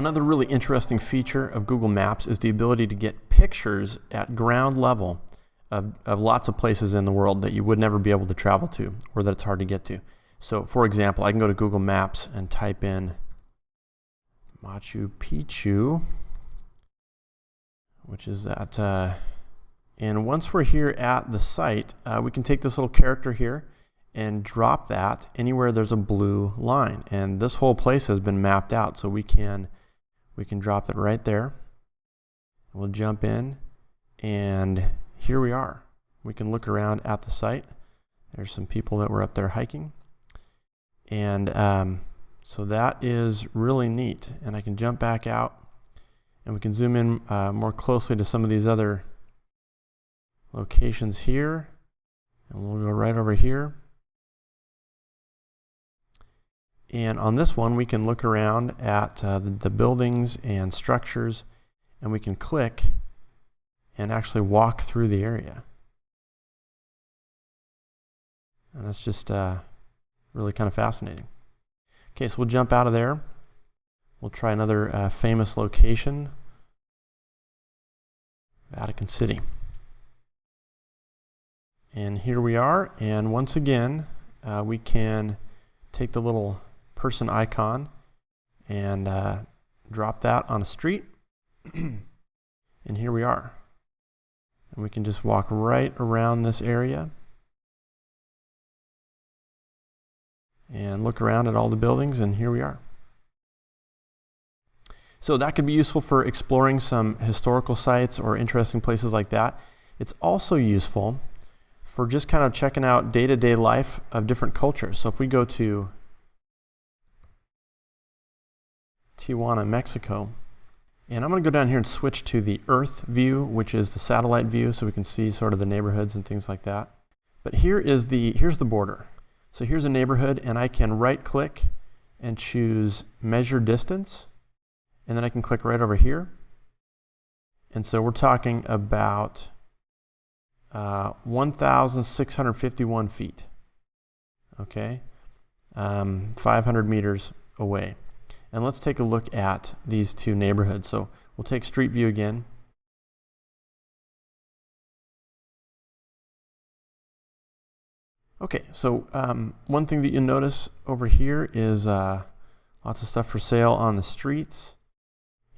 Another really interesting feature of Google Maps is the ability to get pictures at ground level of lots of places in the world that you would never be able to travel to, or that it's hard to get to. So for example, I can go to Google Maps and type in Machu Picchu, which is at, and once we're here at the site, we can take this little character here and drop that anywhere there's a blue line. And this whole place has been mapped out, so we can drop it right there. We'll jump in, and here we are. We can look around at the site. There's some people that were up there hiking. And so that is really neat. And I can jump back out, and we can zoom in more closely to some of these other locations here. And we'll go right over here. And on this one, we can look around at the buildings and structures, and we can click and actually walk through the area. And that's just really kind of fascinating. Okay, so we'll jump out of there. We'll try another famous location, Vatican City. And here we are, and once again, we can take the little person icon and drop that on a street. And here we are. And we can just walk right around this area and look around at all the buildings, and here we are. So that could be useful for exploring some historical sites or interesting places like that. It's also useful for just kind of checking out day-to-day life of different cultures. So if we go to Tijuana, Mexico, and I'm going to go down here and switch to the Earth view, which is the satellite view, so we can see sort of the neighborhoods and things like that. But here's the border. So here's a neighborhood, and I can right-click and choose Measure Distance, and then I can click right over here. And so we're talking about 1,651 feet, okay, 500 meters away. And let's take a look at these two neighborhoods. So we'll take Street View again. Okay, so one thing that you'll notice over here is lots of stuff for sale on the streets,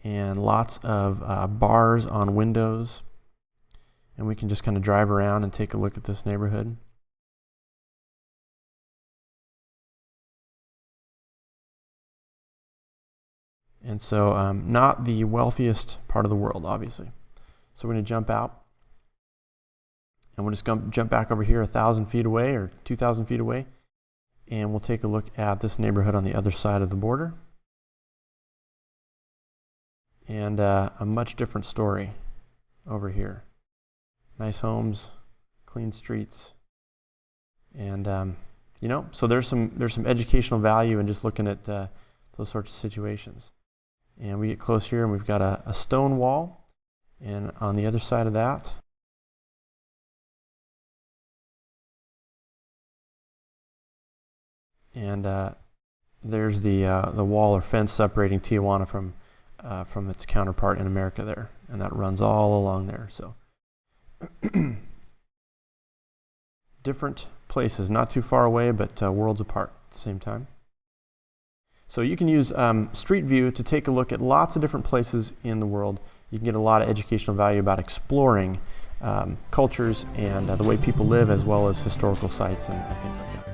and lots of bars on windows. And we can just kind of drive around and take a look at this neighborhood. And so not the wealthiest part of the world, obviously. So we're going to jump out. And we'll just jump back over here 1,000 feet away or 2,000 feet away. And we'll take a look at this neighborhood on the other side of the border. And a much different story over here. Nice homes, clean streets. And, you know, so there's some educational value in just looking at those sorts of situations. And we get close here, and we've got a stone wall. And on the other side of that, and there's the wall or fence separating Tijuana from its counterpart in America there, and that runs all along there. So different places, not too far away, but worlds apart at the same time. So you can use Street View to take a look at lots of different places in the world. You can get a lot of educational value about exploring cultures and the way people live, as well as historical sites and things like that.